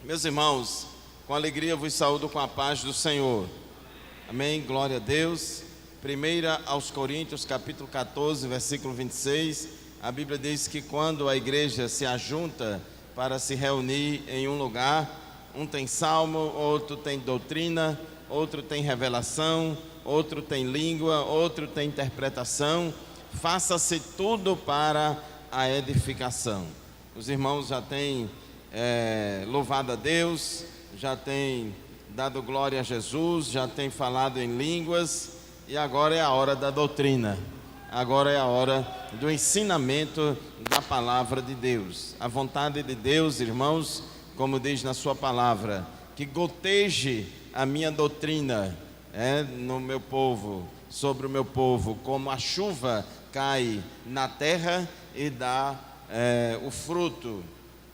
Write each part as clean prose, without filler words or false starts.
Meus irmãos, com alegria vos saúdo com a paz do Senhor. Amém, glória a Deus. 1 aos Coríntios, capítulo 14, versículo 26, a Bíblia diz que quando a igreja se ajunta para se reunir em um lugar, um tem salmo, outro tem doutrina, outro tem revelação, outro tem língua, outro tem interpretação, faça-se tudo para a edificação. Os irmãos já têm louvado a Deus, já têm dado glória a Jesus, já têm falado em línguas, e agora é a hora da doutrina, agora é a hora do ensinamento da palavra de Deus. A vontade de Deus, irmãos, como diz na sua palavra, que goteje a minha doutrina no meu povo, sobre o meu povo, como a chuva cai na terra e dá o fruto.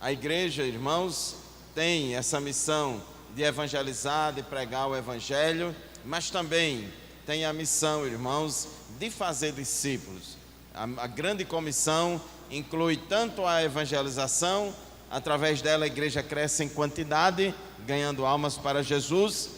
A igreja, irmãos, tem essa missão de evangelizar, de pregar o evangelho, mas também tem a missão, irmãos, de fazer discípulos. A grande comissão inclui tanto a evangelização, através dela a igreja cresce em quantidade, ganhando almas para Jesus,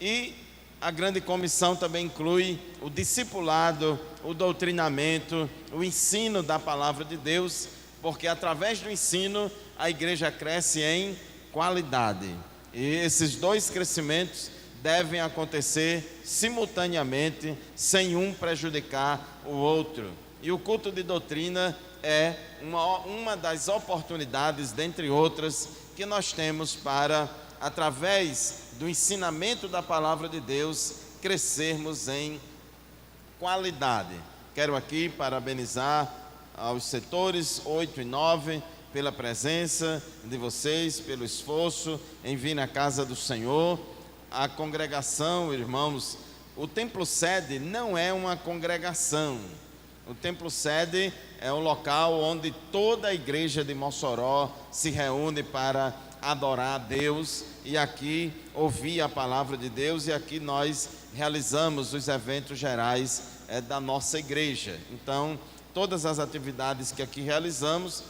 e a grande comissão também inclui o discipulado, o doutrinamento, o ensino da palavra de Deus, porque através do ensino a igreja cresce em qualidade. E esses dois crescimentos devem acontecer simultaneamente, sem um prejudicar o outro. E o culto de doutrina é uma das oportunidades, dentre outras, que nós temos para, através do ensinamento da palavra de Deus, crescermos em qualidade. Quero aqui parabenizar aos setores 8 e 9 pela presença de vocês, pelo esforço em vir na casa do Senhor. A congregação, irmãos, o templo sede não é uma congregação. O templo sede é um local onde toda a igreja de Mossoró se reúne para adorar a Deus e aqui ouvir a palavra de Deus, e aqui nós realizamos os eventos gerais da nossa igreja. Então, todas as atividades que aqui realizamos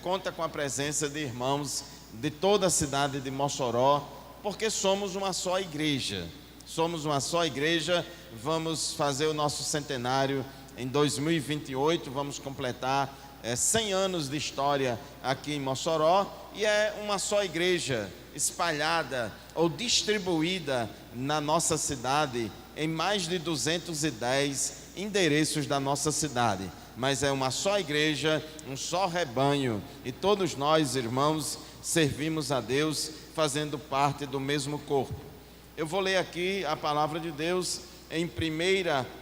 conta com a presença de irmãos de toda a cidade de Mossoró, porque somos uma só igreja. Somos uma só igreja. Vamos fazer o nosso centenário em 2028, vamos completar 100 anos de história aqui em Mossoró, e é uma só igreja espalhada ou distribuída na nossa cidade em mais de 210 endereços da nossa cidade. Mas é uma só igreja, um só rebanho, e todos nós, irmãos, servimos a Deus fazendo parte do mesmo corpo. Eu vou ler aqui a palavra de Deus em 1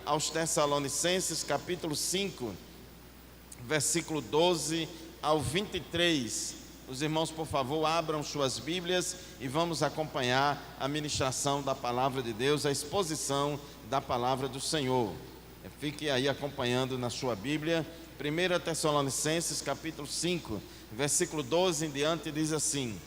aos Tessalonicenses, capítulo 5, versículo 12 ao 23. Os irmãos, por favor, abram suas Bíblias e vamos acompanhar a ministração da palavra de Deus, a exposição da palavra do Senhor. Fique aí acompanhando na sua Bíblia. 1 Tessalonicenses, capítulo 5, versículo 12 em diante, diz assim: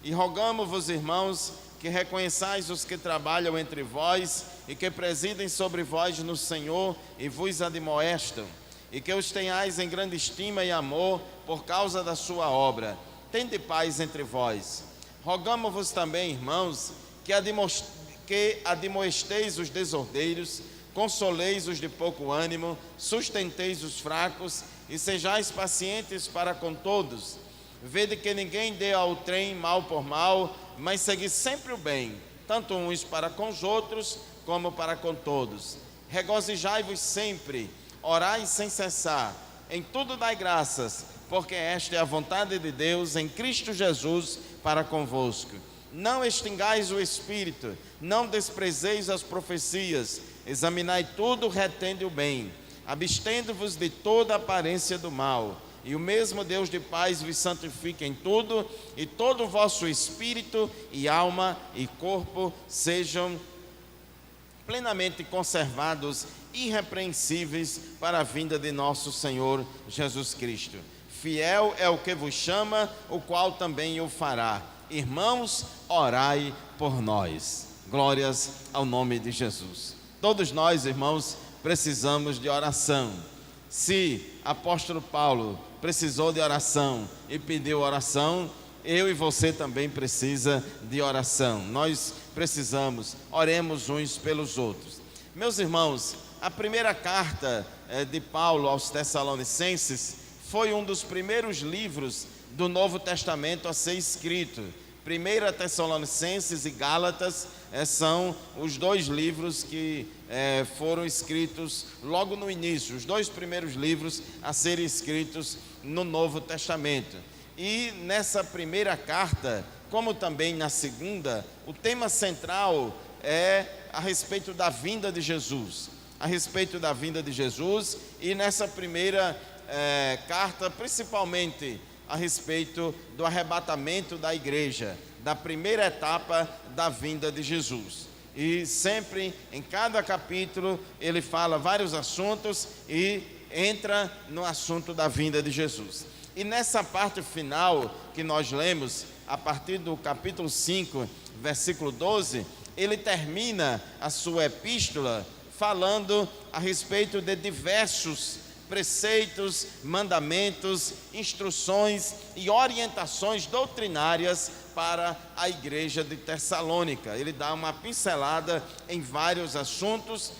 E rogamo-vos, irmãos, que reconheçais os que trabalham entre vós e que presidem sobre vós no Senhor e vos admoestam, e que os tenhais em grande estima e amor por causa da sua obra. Tende paz entre vós. Rogamo-vos também, irmãos, que admoesteis os desordeiros, consoleis os de pouco ânimo, sustenteis os fracos e sejais pacientes para com todos. Vede que ninguém dê ao trem mal por mal, mas segui sempre o bem, tanto uns para com os outros, como para com todos. Regozijai-vos sempre, orai sem cessar, em tudo dai graças, porque esta é a vontade de Deus em Cristo Jesus para convosco. Não extingais o Espírito, não desprezeis as profecias, examinai tudo, retende o bem, abstendo-vos de toda aparência do mal. E o mesmo Deus de paz vos santifique em tudo, e todo o vosso espírito e alma e corpo sejam plenamente conservados, irrepreensíveis para a vinda de nosso Senhor Jesus Cristo. Fiel é o que vos chama, o qual também o fará. Irmãos, orai por nós. Glórias ao nome de Jesus. Todos nós, irmãos, precisamos de oração. Se apóstolo Paulo precisou de oração e pediu oração, eu e você também precisa de oração. Nós precisamos, oremos uns pelos outros. Meus irmãos, a primeira carta de Paulo aos Tessalonicenses foi um dos primeiros livros do Novo Testamento a ser escrito. 1 Tessalonicenses e Gálatas são os dois livros que foram escritos logo no início, os dois primeiros livros a serem escritos no Novo Testamento. E nessa primeira carta, como também na segunda, o tema central é a respeito da vinda de Jesus. A respeito da vinda de Jesus, e nessa primeira carta, principalmente a respeito do arrebatamento da igreja, da primeira etapa da vinda de Jesus. E sempre, em cada capítulo, ele fala vários assuntos e entra no assunto da vinda de Jesus. E nessa parte final que nós lemos, a partir do capítulo 5, versículo 12, ele termina a sua epístola falando a respeito de diversos preceitos, mandamentos, instruções e orientações doutrinárias para a igreja de Tessalônica. Ele dá uma pincelada em vários assuntos,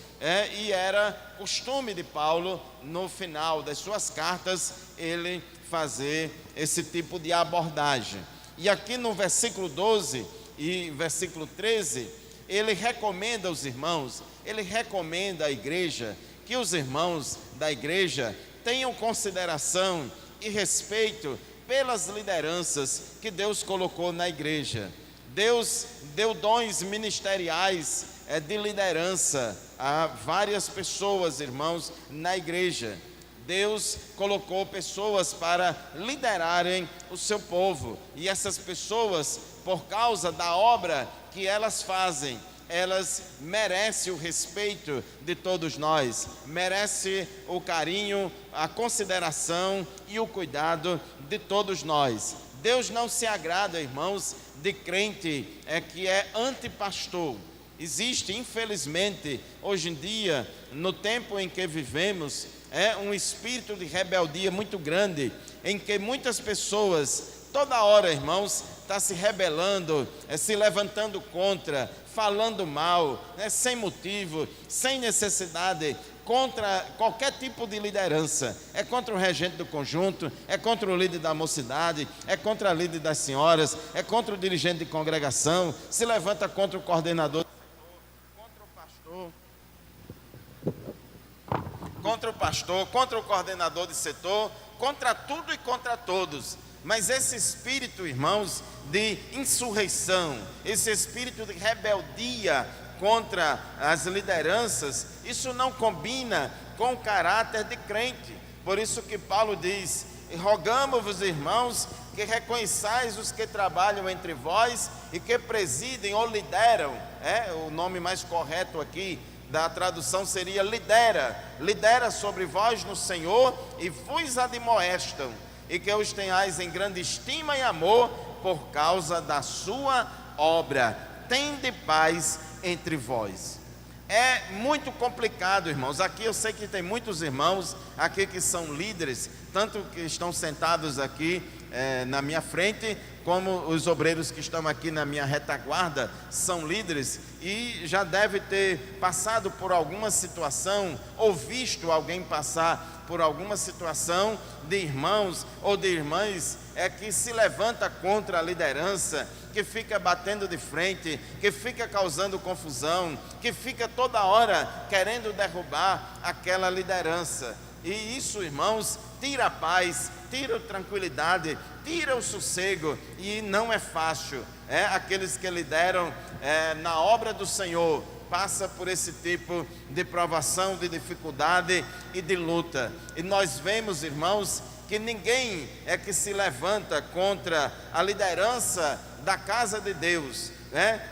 e era costume de Paulo, no final das suas cartas, ele fazer esse tipo de abordagem. E aqui no versículo 12 e versículo 13, ele recomenda aos irmãos, ele recomenda à igreja, que os irmãos da igreja tenham consideração e respeito pelas lideranças que Deus colocou na igreja. Deus deu dons ministeriais de liderança a várias pessoas, irmãos, na igreja. Deus colocou pessoas para liderarem o seu povo, e essas pessoas, por causa da obra que elas fazem, elas merecem o respeito de todos nós, merecem o carinho, a consideração e o cuidado de todos nós. Deus não se agrada, irmãos, de crente que é antipastor. Existe, infelizmente, hoje em dia, no tempo em que vivemos, um espírito de rebeldia muito grande, em que muitas pessoas, toda hora, irmãos, está se rebelando, se levantando contra, falando mal, sem motivo, sem necessidade, contra qualquer tipo de liderança. É contra o regente do conjunto, é contra o líder da mocidade, é contra a líder das senhoras, é contra o dirigente de congregação, se levanta contra o coordenador, contra o pastor, contra o coordenador de setor, contra tudo e contra todos. Mas esse espírito, irmãos, de insurreição, esse espírito de rebeldia contra as lideranças, isso não combina com o caráter de crente. Por isso que Paulo diz: rogamo-vos, irmãos, que reconheçais os que trabalham entre vós e que presidem ou lideram, o nome mais correto aqui da tradução seria lidera sobre vós no Senhor e vos admoestam, e que os tenhais em grande estima e amor por causa da sua obra. Tende paz entre vós. É muito complicado, irmãos. Aqui eu sei que tem muitos irmãos aqui que são líderes, tanto que estão sentados aqui na minha frente, como os obreiros que estão aqui na minha retaguarda são líderes e já deve ter passado por alguma situação ou visto alguém passar por alguma situação de irmãos ou de irmãs que se levanta contra a liderança, que fica batendo de frente, que fica causando confusão, que fica toda hora querendo derrubar aquela liderança. E isso, irmãos, tira a paz, tira a tranquilidade, tira o sossego, e não é fácil. Aqueles que lideram na obra do Senhor passa por esse tipo de provação, de dificuldade e de luta. E nós vemos, irmãos, que ninguém que se levanta contra a liderança da casa de Deus,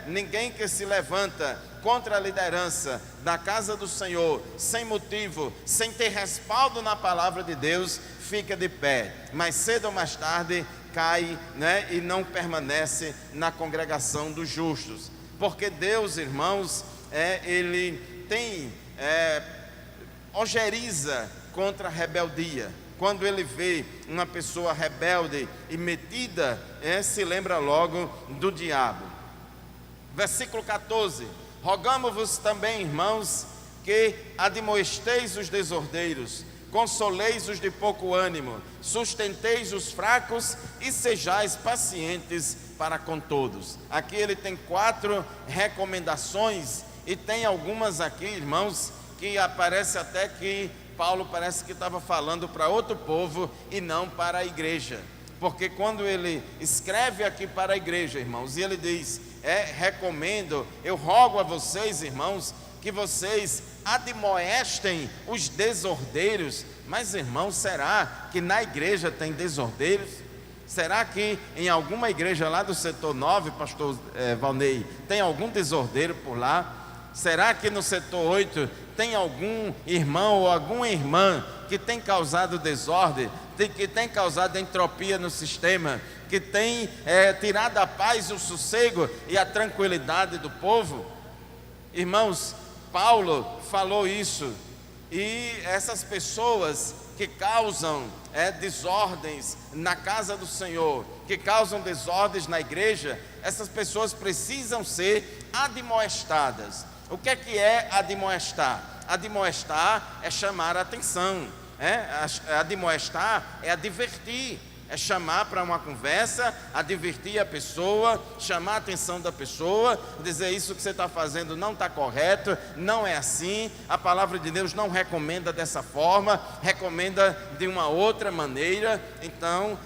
ninguém que se levanta contra a liderança da casa do Senhor, sem motivo, sem ter respaldo na palavra de Deus, fica de pé. Mais cedo ou mais tarde cai, e não permanece na congregação dos justos. Porque Deus, irmãos, Ele tem ojeriza contra a rebeldia, quando ele vê uma pessoa rebelde e metida, se lembra logo do diabo. Versículo 14: rogamo-vos também, irmãos, que admoesteis os desordeiros, consoleis os de pouco ânimo, sustenteis os fracos e sejais pacientes para com todos. Aqui ele tem 4 recomendações, e tem algumas aqui, irmãos, que aparece até que Paulo parece que estava falando para outro povo e não para a igreja, porque quando ele escreve aqui para a igreja, irmãos, e ele diz, recomendo, eu rogo a vocês, irmãos, que vocês admoestem os desordeiros. Mas, irmãos, será que na igreja tem desordeiros? Será que em alguma igreja lá do setor 9, pastor Valnei, tem algum desordeiro por lá? Será que no setor 8 tem algum irmão ou alguma irmã que tem causado desordem, que tem causado entropia no sistema, que tem tirado a paz, o sossego e a tranquilidade do povo? Irmãos, Paulo falou isso, e essas pessoas que causam desordens na casa do Senhor, que causam desordens na igreja, essas pessoas precisam ser admoestadas. O que é admoestar? Admoestar é chamar a atenção, admoestar é advertir, é chamar para uma conversa, advertir a pessoa, chamar a atenção da pessoa, dizer isso que você está fazendo não está correto, não é assim, a palavra de Deus não recomenda dessa forma, recomenda de uma outra maneira. Então,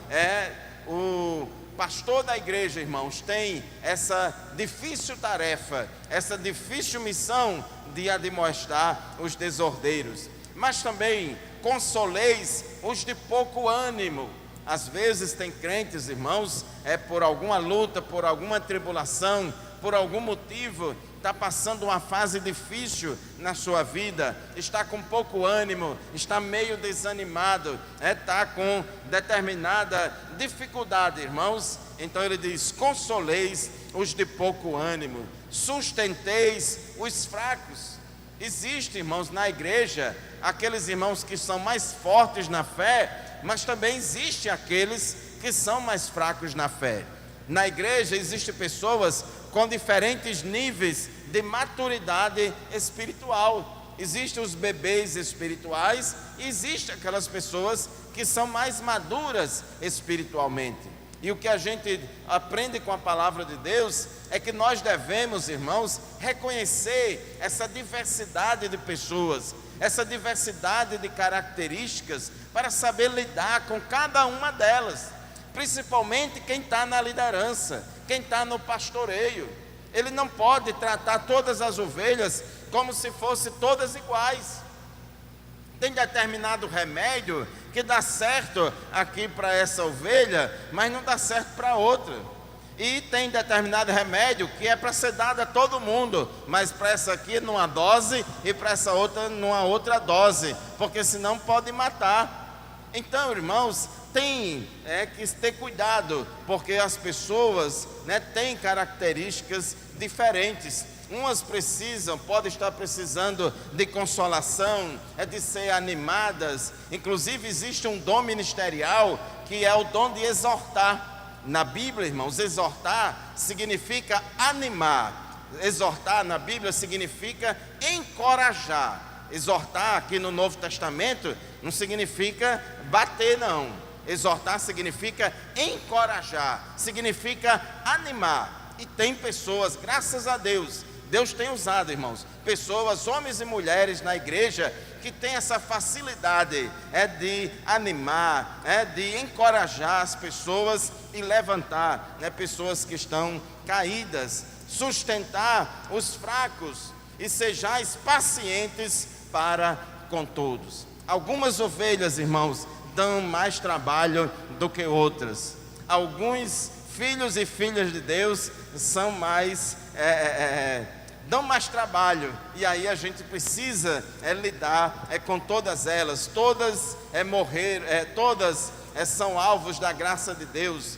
o pastor da igreja, irmãos, tem essa difícil tarefa, essa difícil missão de admoestar os desordeiros, mas também consoleis os de pouco ânimo. Às vezes tem crentes, irmãos, por alguma luta, por alguma tribulação, por algum motivo, está passando uma fase difícil na sua vida, está com pouco ânimo, está meio desanimado, está com determinada dificuldade, irmãos. Então ele diz, consoleis os de pouco ânimo, sustenteis os fracos. Existe, irmãos, na igreja, aqueles irmãos que são mais fortes na fé, mas também existe aqueles que são mais fracos na fé. Na igreja existem pessoas com diferentes níveis de maturidade espiritual. Existem os bebês espirituais e existem aquelas pessoas que são mais maduras espiritualmente. E o que a gente aprende com a palavra de Deus é que nós devemos, irmãos, reconhecer essa diversidade de pessoas, essa diversidade de características, para saber lidar com cada uma delas, principalmente quem está na liderança, quem está no pastoreio. Ele não pode tratar todas as ovelhas como se fossem todas iguais. Tem determinado remédio que dá certo aqui para essa ovelha, mas não dá certo para outra. E tem determinado remédio que é para ser dado a todo mundo, mas para essa aqui numa dose e para essa outra numa outra dose, porque senão pode matar. Então, irmãos, tem que ter cuidado, porque as pessoas têm características diferentes. Umas podem estar precisando de consolação, de ser animadas. Inclusive existe um dom ministerial que é o dom de exortar. Na Bíblia, irmãos, exortar significa animar. Exortar na Bíblia significa encorajar. Exortar aqui no Novo Testamento não significa bater, não. Exortar significa encorajar, significa animar. E tem pessoas, graças a Deus, Deus tem usado, irmãos, pessoas, homens e mulheres na igreja que tem essa facilidade de animar, de encorajar as pessoas e levantar pessoas que estão caídas, sustentar os fracos e sejais pacientes para com todos. Algumas ovelhas, irmãos, dão mais trabalho do que outras. Alguns filhos e filhas de Deus são mais dão mais trabalho, e aí a gente precisa lidar com todas elas. Todas são alvos da graça de Deus.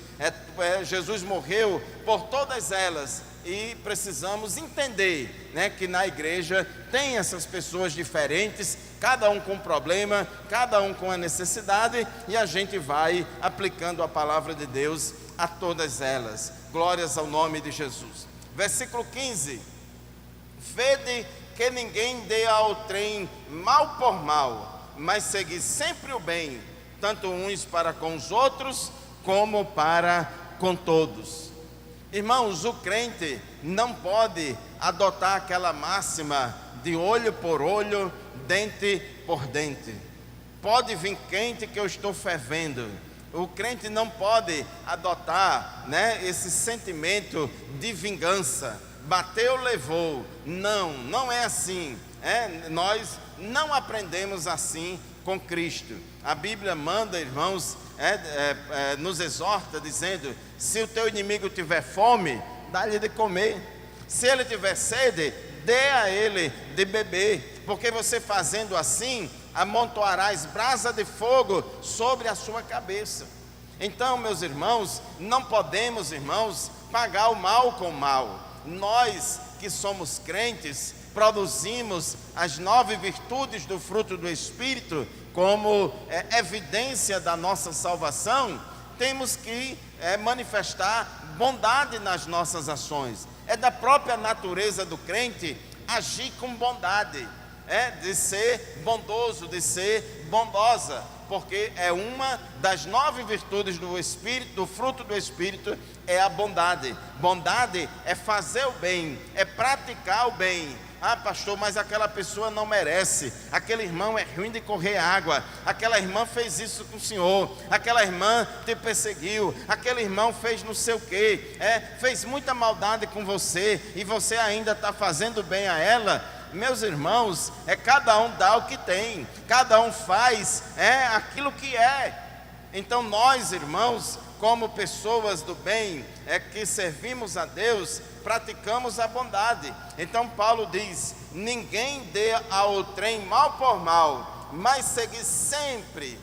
Jesus morreu por todas elas. E precisamos entender, né, que na igreja tem essas pessoas diferentes, cada um com um problema, cada um com a necessidade, e a gente vai aplicando a palavra de Deus a todas elas. Glórias ao nome de Jesus. Versículo 15: vede que ninguém dê ao trem mal por mal, mas segui sempre o bem, tanto uns para com os outros, como para com todos. Irmãos, o crente não pode adotar aquela máxima de olho por olho, dente por dente. Pode vir quente que eu estou fervendo. O crente não pode adotar, né, esse sentimento de vingança. Bateu, levou. Não é assim. Nós não aprendemos assim com Cristo. A Bíblia manda, irmãos, nos exorta dizendo: se o teu inimigo tiver fome, dá-lhe de comer. Se ele tiver sede, dê a ele de beber, porque você fazendo assim, amontoarás brasa de fogo sobre a sua cabeça. Então, meus irmãos, não podemos, irmãos, pagar o mal com o mal. Nós que somos crentes, produzimos as 9 virtudes do fruto do Espírito como evidência da nossa salvação. Temos que manifestar bondade nas nossas ações. É da própria natureza do crente agir com bondade, de ser bondoso, de ser bondosa, porque é uma das 9 virtudes do Espírito, do fruto do Espírito, é a bondade. Bondade é fazer o bem, é praticar o bem. Ah, pastor, mas aquela pessoa não merece, aquele irmão é ruim de correr água, aquela irmã fez isso com o senhor, aquela irmã te perseguiu, aquele irmão fez não sei o que, fez muita maldade com você, e você ainda está fazendo bem a ela. Meus irmãos, cada um dá o que tem, cada um faz aquilo que é. Então nós, irmãos, como pessoas do bem, que servimos a Deus, praticamos a bondade. Então Paulo diz: ninguém dê ao trem mal por mal, mas segue sempre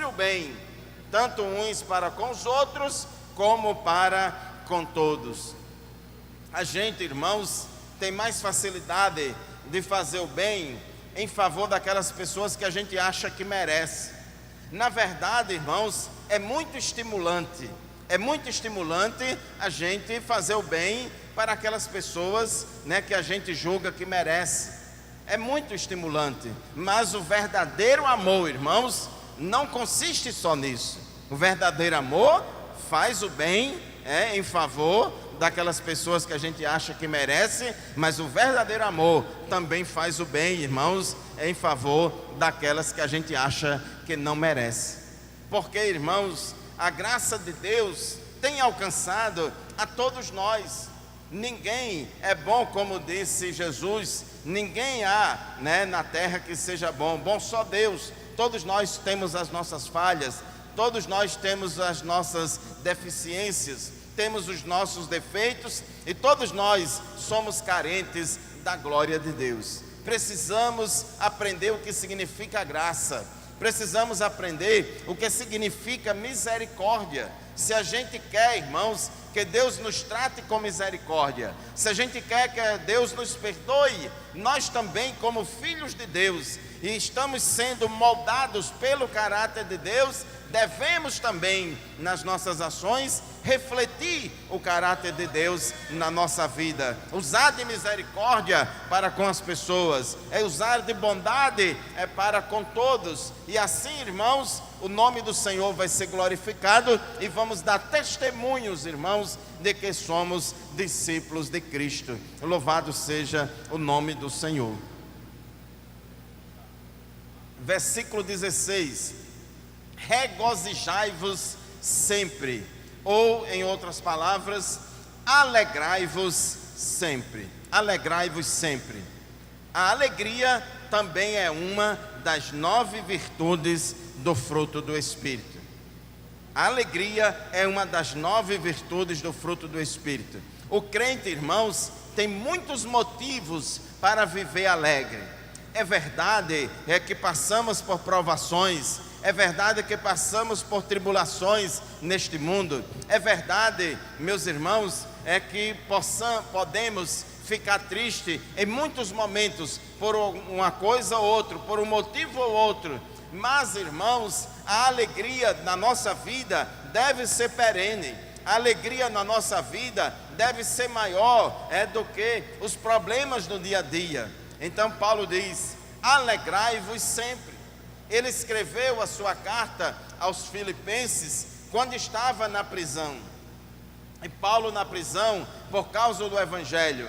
o bem, tanto uns para com os outros, como para com todos. A gente, irmãos, tem mais facilidade de fazer o bem em favor daquelas pessoas que a gente acha que merece. Na verdade, irmãos, é muito estimulante a gente fazer o bem para aquelas pessoas, que a gente julga que merece. É muito estimulante, mas o verdadeiro amor, irmãos, não consiste só nisso. O verdadeiro amor faz o bem em favor daquelas pessoas que a gente acha que merece, mas o verdadeiro amor também faz o bem, irmãos, em favor daquelas que a gente acha que não merece. Porque, irmãos, a graça de Deus tem alcançado a todos nós. Ninguém é bom, como disse Jesus, ninguém há, na terra que seja bom só Deus. Todos nós temos as nossas falhas, todos nós temos as nossas deficiências, temos os nossos defeitos, e todos nós somos carentes da glória de Deus. Precisamos aprender o que significa graça, precisamos aprender o que significa misericórdia. Se a gente quer, irmãos, que Deus nos trate com misericórdia, se a gente quer que Deus nos perdoe, nós também, como filhos de Deus, e estamos sendo moldados pelo caráter de Deus, devemos também, nas nossas ações, refletir o caráter de Deus na nossa vida, usar de misericórdia para com as pessoas, usar de bondade para com todos, e assim, irmãos, o nome do Senhor vai ser glorificado, e vamos dar testemunhos, irmãos, de que somos discípulos de Cristo. Louvado seja o nome do Senhor. Versículo 16: regozijai-vos sempre, ou em outras palavras, alegrai-vos sempre. Alegrai-vos sempre. A alegria também é uma das 9 virtudes do fruto do Espírito. A alegria é uma das 9 virtudes do fruto do Espírito. O crente, irmãos, tem muitos motivos para viver alegre. É verdade que passamos por provações, é verdade que passamos por tribulações neste mundo, é verdade, meus irmãos, é que podemos ficar triste em muitos momentos por uma coisa ou outra, por um motivo ou outro, mas, irmãos, a alegria na nossa vida deve ser perene. A alegria na nossa vida deve ser maior do que os problemas do dia a dia. Então Paulo diz: alegrai-vos sempre. Ele escreveu a sua carta aos Filipenses quando estava na prisão. E Paulo na prisão, por causa do Evangelho,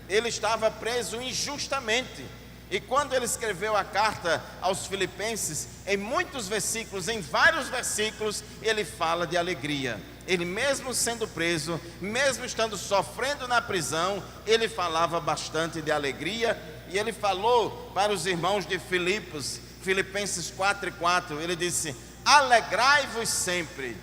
ele estava preso injustamente. E quando ele escreveu a carta aos Filipenses, em muitos versículos, em vários versículos, ele fala de alegria. Ele mesmo sendo preso, mesmo estando sofrendo na prisão, ele falava bastante de alegria. E ele falou para os irmãos de Filipos, Filipenses 4:4, ele disse: alegrai-vos sempre,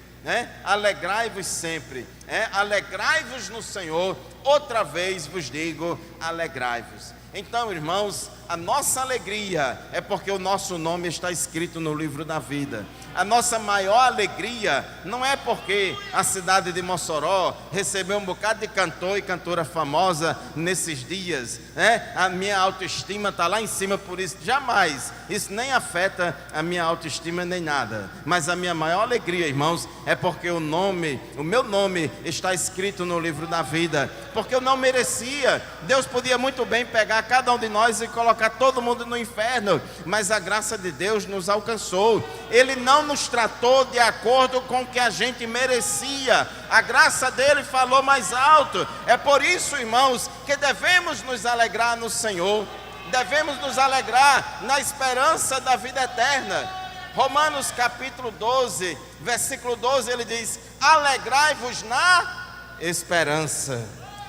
alegrai-vos sempre, alegrai-vos no Senhor, outra vez vos digo, alegrai-vos. Então, irmãos, a nossa alegria é porque o nosso nome está escrito no livro da vida. A nossa maior alegria não é porque a cidade de Mossoró recebeu um bocado de cantor e cantora famosa nesses dias, a minha autoestima está lá em cima por isso. Jamais, isso nem afeta a minha autoestima nem nada. Mas a minha maior alegria, irmãos, é porque o meu nome está escrito no livro da vida. Porque eu não merecia. Deus podia muito bem pegar cada um de nós e colocar todo mundo no inferno, mas a graça de Deus nos alcançou. Ele não nos tratou de acordo com o que a gente merecia. A graça dele falou mais alto. É por isso, irmãos, que devemos nos alegrar no Senhor. Devemos nos alegrar na esperança da vida eterna. Romanos capítulo 12, versículo 12, ele diz: alegrai-vos na esperança.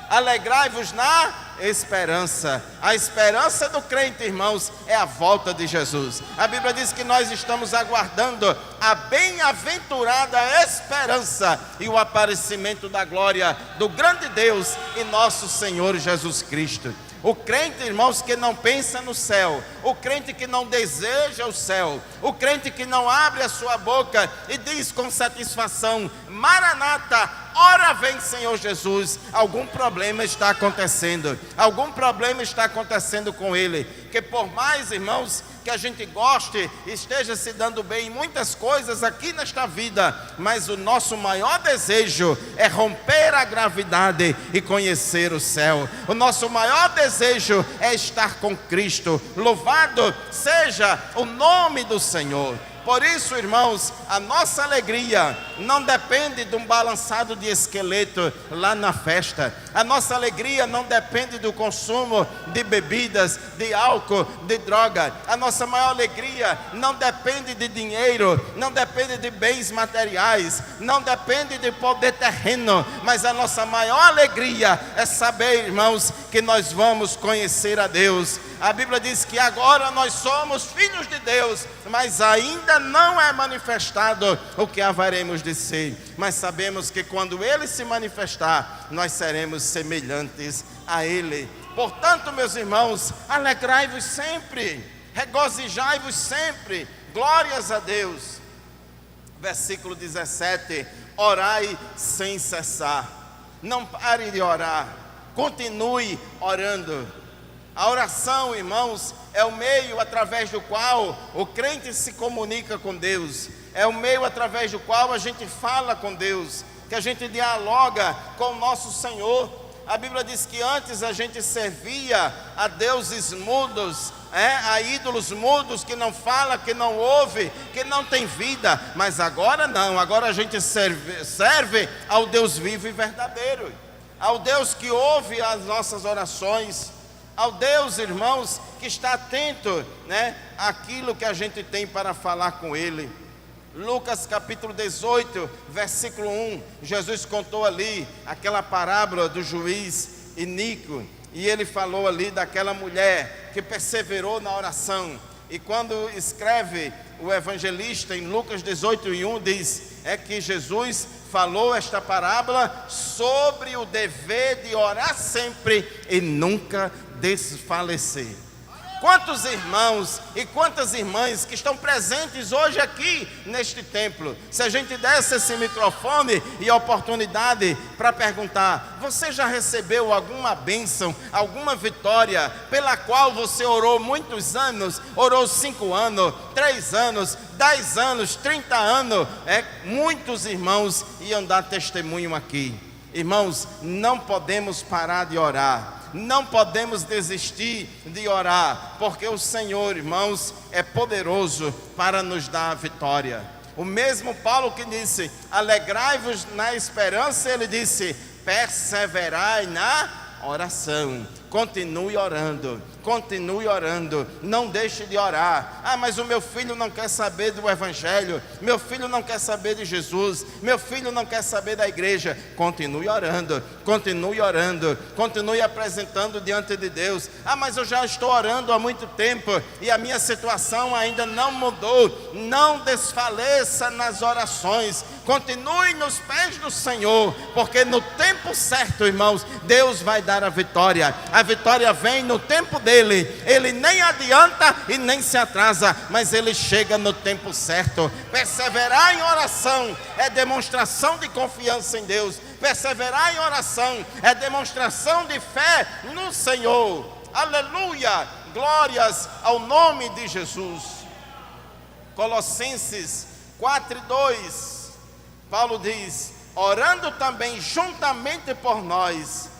Alegrai-vos na esperança. A esperança do crente, irmãos, é a volta de Jesus. A Bíblia diz que nós estamos aguardando a bem-aventurada esperança e o aparecimento da glória do grande Deus e nosso Senhor Jesus Cristo. O crente, irmãos, que não pensa no céu, o crente que não deseja o céu, o crente que não abre a sua boca e diz com satisfação: Maranata, ora vem Senhor Jesus, algum problema está acontecendo, algum problema está acontecendo com ele. Que por mais, irmãos, que a gente goste, esteja se dando bem em muitas coisas aqui nesta vida, mas o nosso maior desejo é romper a gravidade e conhecer o céu. O nosso maior desejo é estar com Cristo. Louvado seja o nome do Senhor. Por isso, irmãos, a nossa alegria não depende de um balançado de esqueleto lá na festa. A nossa alegria não depende do consumo de bebidas, de álcool, de droga. A nossa maior alegria não depende de dinheiro, não depende de bens materiais, não depende de poder terreno. Mas a nossa maior alegria é saber, irmãos, que nós vamos conhecer a Deus. A Bíblia diz que agora nós somos filhos de Deus, mas ainda não é manifestado o que haveremos de ser. Mas sabemos que quando Ele se manifestar, nós seremos semelhantes a Ele. Portanto, meus irmãos, alegrai-vos sempre, regozijai-vos sempre, glórias a Deus. Versículo 17, orai sem cessar. Não pare de orar, continue orando. A oração, irmãos, é o meio através do qual o crente se comunica com Deus. É o meio através do qual a gente fala com Deus, que a gente dialoga com o nosso Senhor. A Bíblia diz que antes a gente servia a deuses mudos, a ídolos mudos que não fala, que não ouve, que não tem vida. Mas agora não, agora a gente serve ao Deus vivo e verdadeiro, ao Deus que ouve as nossas orações, ao Deus, irmãos, que está atento, àquilo que a gente tem para falar com Ele. Lucas capítulo 18, versículo 1, Jesus contou ali aquela parábola do juiz iníquo, e ele falou ali daquela mulher que perseverou na oração. E quando escreve o evangelista em Lucas 18:1, diz, que Jesus falou esta parábola sobre o dever de orar sempre e nunca desfalecer. Quantos irmãos e quantas irmãs que estão presentes hoje aqui neste templo, se a gente desse esse microfone e oportunidade para perguntar: você já recebeu alguma bênção, alguma vitória pela qual você orou muitos anos, orou 5 anos, 3 anos, 10 anos, 30 anos? Muitos irmãos iam dar testemunho aqui. Irmãos, não podemos parar de orar. Não podemos desistir de orar, porque o Senhor, irmãos, é poderoso para nos dar a vitória. O mesmo Paulo que disse: alegrai-vos na esperança, ele disse: perseverai na oração. Continue orando, não deixe de orar. Mas o meu filho não quer saber do Evangelho, meu filho não quer saber de Jesus, meu filho não quer saber da igreja. Continue orando, continue apresentando diante de Deus. Mas eu já estou orando há muito tempo e a minha situação ainda não mudou. Não desfaleça nas orações, continue nos pés do Senhor, porque no tempo certo, irmãos, Deus vai dar a vitória. A vitória vem no tempo dele. Ele nem adianta e nem se atrasa, mas ele chega no tempo certo. Perseverar em oração é demonstração de confiança em Deus. Perseverar em oração é demonstração de fé no Senhor. Aleluia! Glórias ao nome de Jesus. Colossenses 4:2, Paulo diz: orando também juntamente por nós.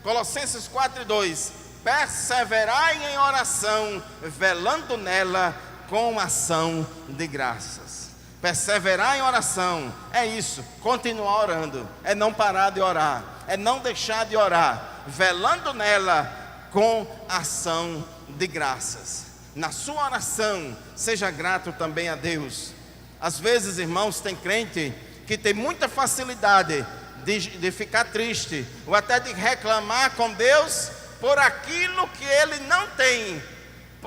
Colossenses 4:2, perseverai em oração, velando nela com ação de graças. Perseverar em oração é isso, continuar orando, é não parar de orar, é não deixar de orar, velando nela com ação de graças. Na sua oração, seja grato também a Deus. Às vezes, irmãos, tem crente que tem muita facilidade de ficar triste, ou até de reclamar com Deus por aquilo que ele não tem,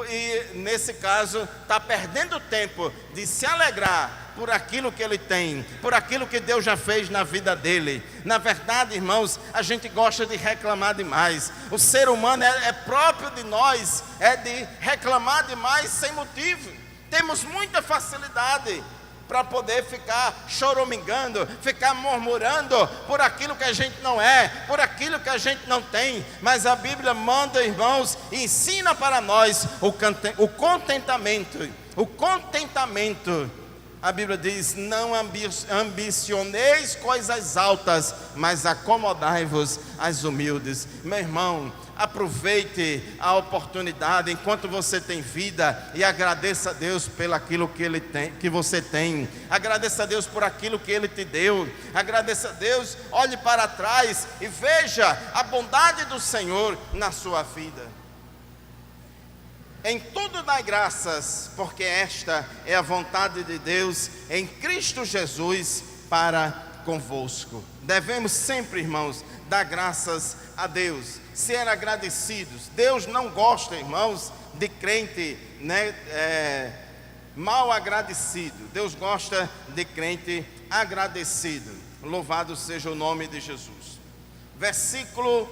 e nesse caso está perdendo tempo de se alegrar por aquilo que ele tem, por aquilo que Deus já fez na vida dele. Na verdade, irmãos, a gente gosta de reclamar demais. O ser humano é próprio de nós, é de reclamar demais sem motivo. Temos muita facilidade para poder ficar choramingando, ficar murmurando por aquilo que a gente não é, por aquilo que a gente não tem. Mas a Bíblia manda, irmãos, e ensina para nós o contentamento. O contentamento. A Bíblia diz: não ambicioneis coisas altas, mas acomodai-vos às humildes. Meu irmão, aproveite a oportunidade enquanto você tem vida e agradeça a Deus pelo aquilo que Ele tem, que você tem. Agradeça a Deus por aquilo que Ele te deu. Agradeça a Deus, olhe para trás e veja a bondade do Senhor na sua vida. Em tudo dai graças, porque esta é a vontade de Deus em Cristo Jesus para convosco. Devemos sempre, irmãos, dar graças a Deus, ser agradecidos. Deus não gosta, irmãos, de crente mal agradecido. Deus gosta de crente agradecido. Louvado seja o nome de Jesus. Versículo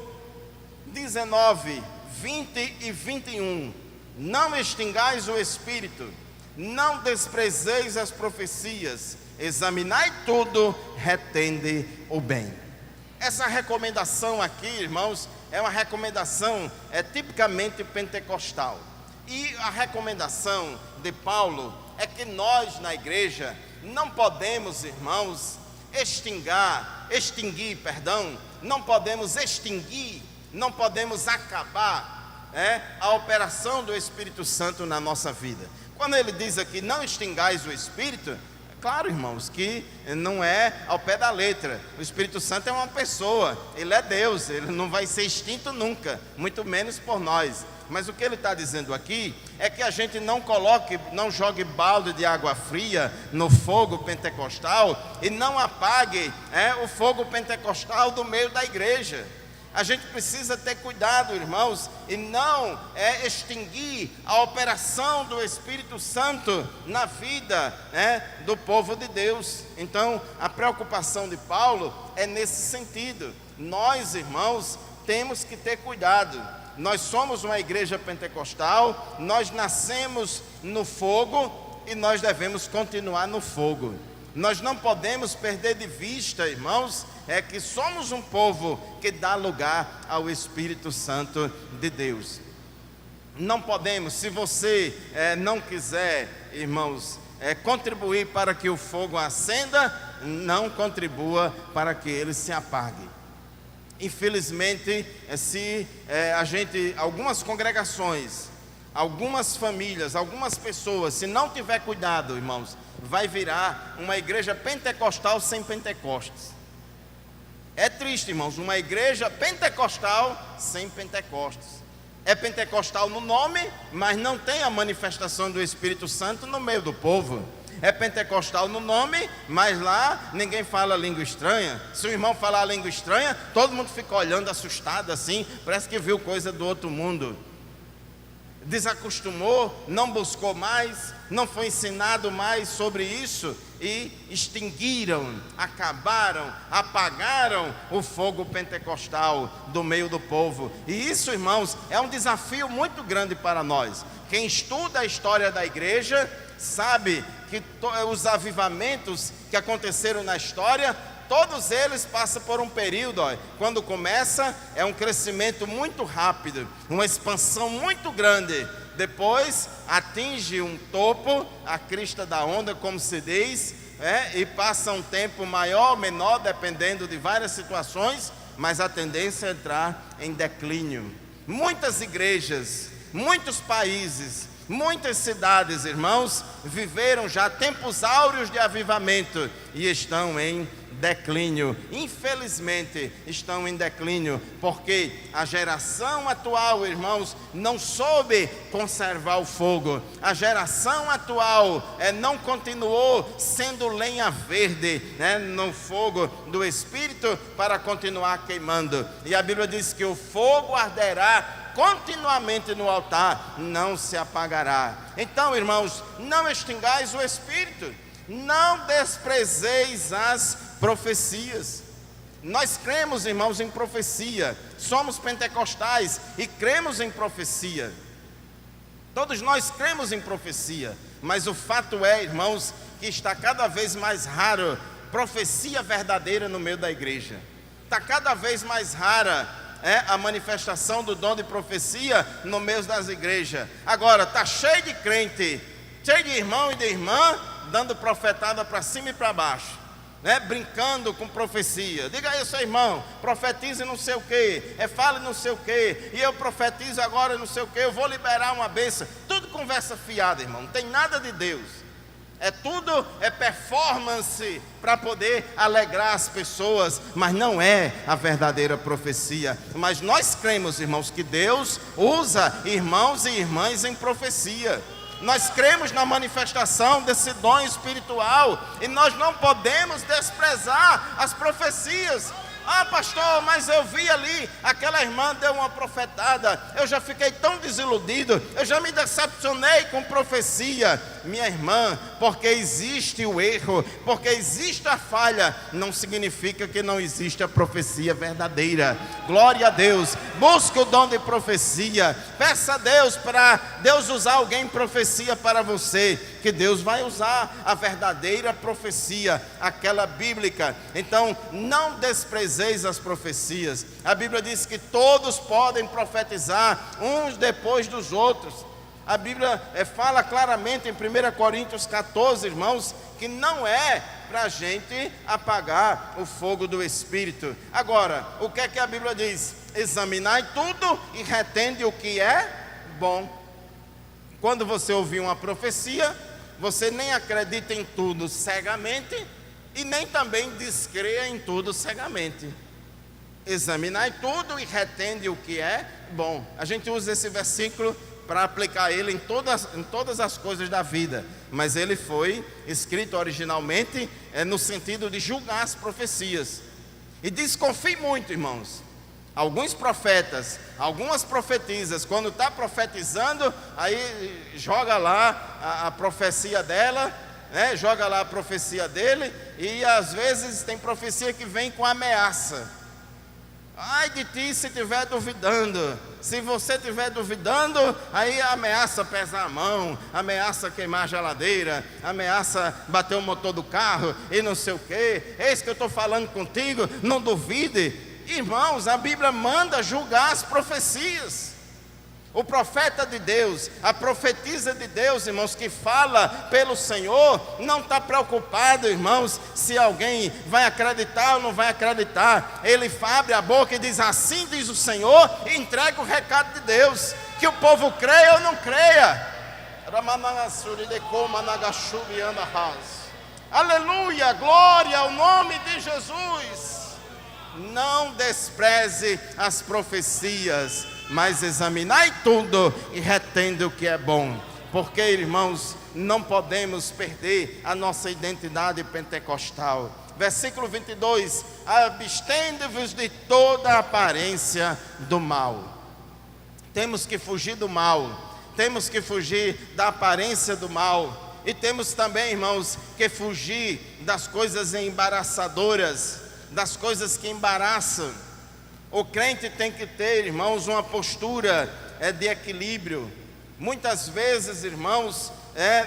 19, 20 e 21. Não extingais o espírito, não desprezeis as profecias, examinai tudo, retende o bem. Essa recomendação aqui, irmãos, é uma recomendação tipicamente pentecostal. E a recomendação de Paulo é que nós na igreja não podemos, irmãos, não podemos acabar a operação do Espírito Santo na nossa vida. Quando ele diz aqui, não extingais o Espírito, claro, irmãos, que não é ao pé da letra. O Espírito Santo é uma pessoa, ele é Deus, ele não vai ser extinto nunca, muito menos por nós. Mas o que ele está dizendo aqui é que a gente não jogue balde de água fria no fogo pentecostal e não apague o fogo pentecostal do meio da igreja. A gente precisa ter cuidado, irmãos, e não extinguir a operação do Espírito Santo na vida do povo de Deus. Então, a preocupação de Paulo é nesse sentido. Nós, irmãos, temos que ter cuidado. Nós somos uma igreja pentecostal, nós nascemos no fogo e nós devemos continuar no fogo. Nós não podemos perder de vista, irmãos, que somos um povo que dá lugar ao Espírito Santo de Deus. Não podemos, se você não quiser, irmãos, contribuir para que o fogo acenda, não contribua para que ele se apague. Infelizmente, algumas congregações, algumas famílias, algumas pessoas, se não tiver cuidado, irmãos, vai virar uma igreja pentecostal sem Pentecostes. É triste, irmãos, uma igreja pentecostal sem Pentecostes. É pentecostal no nome, mas não tem a manifestação do Espírito Santo no meio do povo. É pentecostal no nome, mas lá ninguém fala língua estranha. Se o irmão falar língua estranha, todo mundo fica olhando assustado assim, parece que viu coisa do outro mundo. Desacostumou, não buscou mais, não foi ensinado mais sobre isso e extinguiram, acabaram, apagaram o fogo pentecostal do meio do povo. E isso, irmãos, é um desafio muito grande para nós. Quem estuda a história da igreja sabe que os avivamentos que aconteceram na história, todos eles passam por um período, quando começa é um crescimento muito rápido, uma expansão muito grande, depois atinge um topo, a crista da onda, como se diz, e passa um tempo maior ou menor, dependendo de várias situações, mas a tendência é entrar em declínio. Muitas igrejas, muitos países, muitas cidades, irmãos, viveram já tempos áureos de avivamento e estão em declínio. Infelizmente estão em declínio, porque a geração atual, irmãos, não soube conservar o fogo. A geração atual não continuou sendo lenha verde, no fogo do Espírito para continuar queimando. E a Bíblia diz que o fogo arderá continuamente no altar, não se apagará. Então, irmãos, não extingais o Espírito, não desprezeis as profecias. Nós cremos, irmãos, em profecia, somos pentecostais e cremos em profecia. Todos nós cremos em profecia, mas o fato é, irmãos, que está cada vez mais raro profecia verdadeira no meio da igreja. Está cada vez mais rara a manifestação do dom de profecia no meio das igrejas. Agora está cheio de crente, cheio de irmão e de irmã dando profetada para cima e para baixo, brincando com profecia. Diga aí, seu irmão, profetize não sei o que, fale não sei o que, e eu profetizo agora não sei o que, eu vou liberar uma bênção. Tudo conversa fiada, irmão, não tem nada de Deus. Tudo é performance para poder alegrar as pessoas, mas não é a verdadeira profecia. Mas nós cremos, irmãos, que Deus usa irmãos e irmãs em profecia. Nós cremos na manifestação desse dom espiritual e nós não podemos desprezar as profecias. Ah, pastor, mas eu vi ali, aquela irmã deu uma profetada, eu já fiquei tão desiludido, eu já me decepcionei com profecia. Minha irmã, porque existe o erro, porque existe a falha, não significa que não existe a profecia verdadeira. Glória a Deus, busque o dom de profecia, peça a Deus para Deus usar alguém em profecia para você, que Deus vai usar a verdadeira profecia, aquela bíblica. Então, não desprezeis as profecias. A Bíblia diz que todos podem profetizar uns depois dos outros. A Bíblia fala claramente em 1 Coríntios 14, irmãos, que não é para a gente apagar o fogo do Espírito. Agora, o que é que a Bíblia diz? Examinai tudo e retende o que é bom. Quando você ouvir uma profecia, você nem acredita em tudo cegamente e nem também descreia em tudo cegamente. Examinai tudo e retende o que é bom. A gente usa esse versículo para aplicar ele em todas as coisas da vida, mas ele foi escrito originalmente no sentido de julgar as profecias. E desconfie muito, irmãos. Alguns profetas, algumas profetisas, quando está profetizando, aí joga lá a profecia dela, joga lá a profecia dele, e às vezes tem profecia que vem com ameaça. Ai de ti se estiver duvidando. Se você estiver duvidando, aí ameaça pesar a mão, ameaça queimar a geladeira, ameaça bater o motor do carro e não sei o que. Eis que eu estou falando contigo, não duvide. Irmãos, a Bíblia manda julgar as profecias. O profeta de Deus, a profetisa de Deus, irmãos, que fala pelo Senhor, não está preocupado, irmãos, se alguém vai acreditar ou não vai acreditar. Ele abre a boca e diz: assim diz o Senhor, e entrega o recado de Deus, que o povo creia ou não creia. Aleluia, glória ao nome de Jesus. Não despreze as profecias, mas examinai tudo e retende o que é bom. Porque, irmãos, não podemos perder a nossa identidade pentecostal. Versículo 22: abstende-vos de toda aparência do mal. Temos que fugir do mal, temos que fugir da aparência do mal. E temos também, irmãos, que fugir das coisas embaraçadoras, das coisas que embaraçam. O crente tem que ter, irmãos, uma postura de equilíbrio. Muitas vezes, irmãos,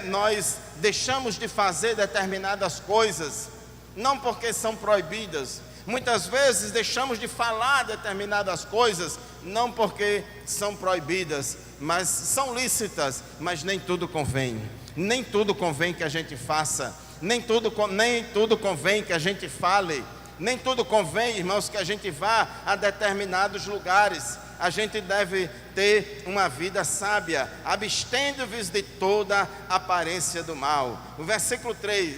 nós deixamos de fazer determinadas coisas, não porque são proibidas. Muitas vezes deixamos de falar determinadas coisas, não porque são proibidas, mas são lícitas, mas nem tudo convém. Nem tudo convém que a gente faça, nem tudo convém que a gente fale. Nem tudo convém, irmãos, que a gente vá a determinados lugares. A gente deve ter uma vida sábia. Abstende-vos de toda aparência do mal. O versículo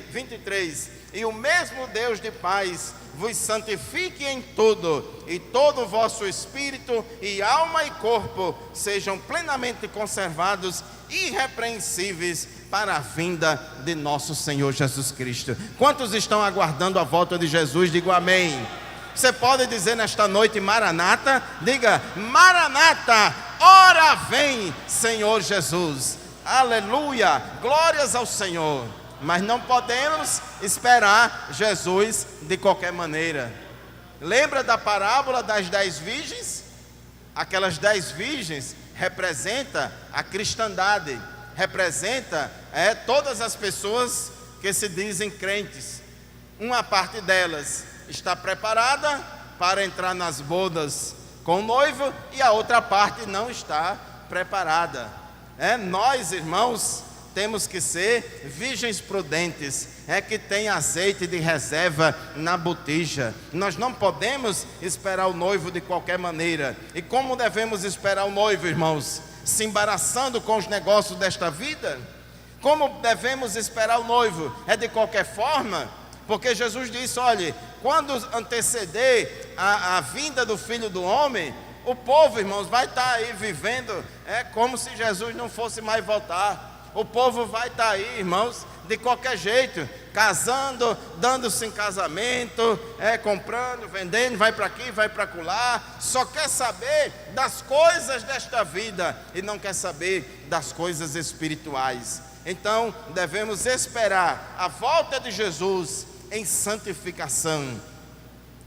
23: e o mesmo Deus de paz vos santifique em tudo, e todo o vosso espírito e alma e corpo sejam plenamente conservados, irrepreensíveis, para a vinda de nosso Senhor Jesus Cristo. Quantos estão aguardando a volta de Jesus? Digo amém. Você pode dizer nesta noite: Maranata? Diga: Maranata, ora vem, Senhor Jesus. Aleluia, glórias ao Senhor. Mas não podemos esperar Jesus de qualquer maneira. Lembra da parábola das 10 virgens? Aquelas 10 virgens representam a cristandade, representa todas as pessoas que se dizem crentes. Uma parte delas está preparada para entrar nas bodas com o noivo, e a outra parte não está preparada. Nós, irmãos, temos que ser virgens prudentes, que tem azeite de reserva na botija. Nós não podemos esperar o noivo de qualquer maneira. E como devemos esperar o noivo, irmãos? Se embaraçando com os negócios desta vida? Como devemos esperar o noivo? É de qualquer forma? Porque Jesus disse: olhe, quando anteceder a vinda do Filho do Homem, o povo, irmãos, vai estar aí vivendo como se Jesus não fosse mais voltar. O povo vai estar aí, irmãos, de qualquer jeito, casando, dando-se em casamento, comprando, vendendo, vai para aqui, vai para acolá, só quer saber das coisas desta vida e não quer saber das coisas espirituais. Então, devemos esperar a volta de Jesus em santificação.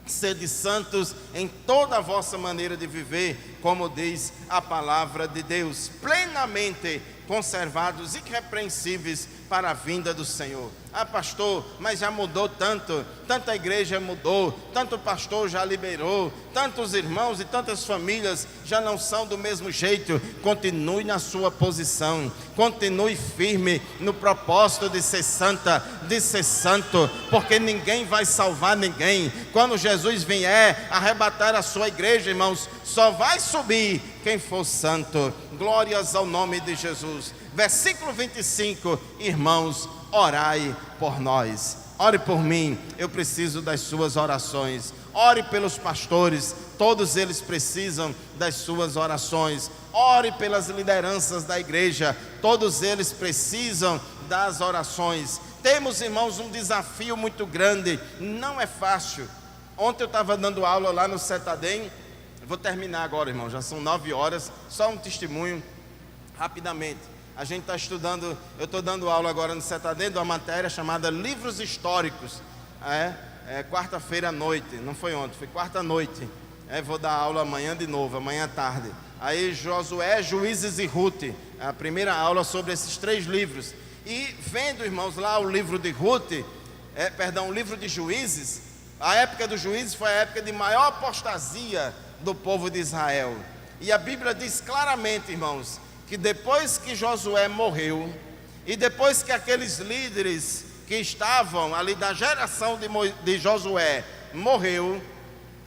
Sede santos em toda a vossa maneira de viver, como diz a palavra de Deus, plenamente conservados e irrepreensíveis para a vinda do Senhor. Ah, pastor, mas já mudou tanto, tanta igreja mudou, tanto pastor já liberou, tantos irmãos e tantas famílias já não são do mesmo jeito. Continue na sua posição, continue firme no propósito de ser santa, de ser santo, porque ninguém vai salvar ninguém. Quando Jesus vier arrebatar a sua igreja, irmãos, só vai subir quem for santo. Glórias ao nome de Jesus. Versículo 25, irmãos, orai por nós. Ore por mim, eu preciso das suas orações. Ore pelos pastores, todos eles precisam das suas orações. Ore pelas lideranças da igreja, todos eles precisam das orações. Temos, irmãos, um desafio muito grande, não é fácil. Ontem eu estava dando aula lá no Setadem. Vou terminar agora, irmão, já são 9 horas, só um testemunho, rapidamente. A gente está estudando, eu estou dando aula agora no Setadem de uma matéria chamada Livros Históricos. Quarta-feira à noite, não foi ontem, foi quarta à noite. Vou dar aula amanhã de novo, amanhã à tarde. Aí Josué, Juízes e Ruth, a primeira aula sobre esses 3 livros. E vendo, irmãos, lá o livro de Ruth, o livro de Juízes, a época dos Juízes foi a época de maior apostasia do povo de Israel. E a Bíblia diz claramente, irmãos, que depois que Josué morreu, e depois que aqueles líderes que estavam ali da geração de Josué morreu,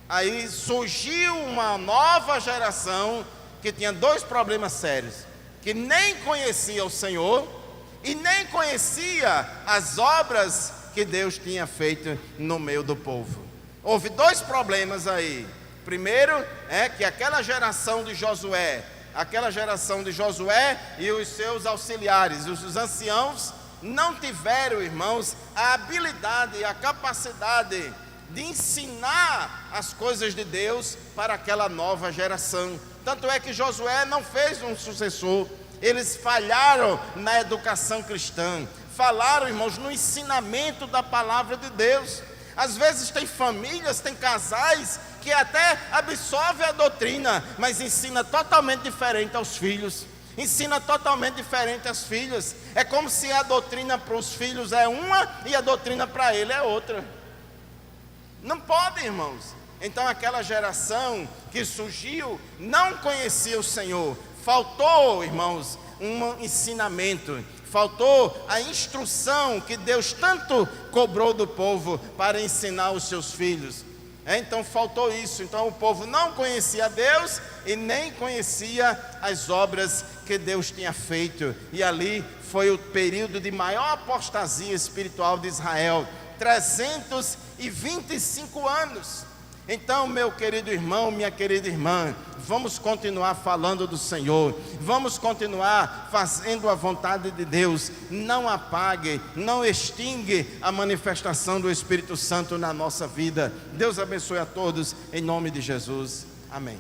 aí surgiu uma nova geração que tinha 2 problemas sérios, que nem conhecia o Senhor e nem conhecia as obras que Deus tinha feito no meio do povo. Houve 2 problemas aí. Primeiro é que aquela geração de Josué e os seus auxiliares, os anciãos, não tiveram, irmãos, a habilidade e a capacidade de ensinar as coisas de Deus para aquela nova geração. Tanto é que Josué não fez um sucessor. Eles falharam na educação cristã, falharam, irmãos, no ensinamento da palavra de Deus. Às vezes tem famílias, tem casais que até absorvem a doutrina, mas ensina totalmente diferente aos filhos, ensina totalmente diferente às filhas. É como se a doutrina para os filhos é uma e a doutrina para ele é outra. Não pode, irmãos. Então aquela geração que surgiu não conhecia o Senhor. Faltou, irmãos, um ensinamento, faltou a instrução que Deus tanto cobrou do povo para ensinar os seus filhos. Então faltou isso. Então o povo não conhecia Deus e nem conhecia as obras que Deus tinha feito. E ali foi o período de maior apostasia espiritual de Israel, 325 anos. Então, meu querido irmão, minha querida irmã, vamos continuar falando do Senhor, vamos continuar fazendo a vontade de Deus. Não apague, não extingue a manifestação do Espírito Santo na nossa vida. Deus abençoe a todos, em nome de Jesus. Amém.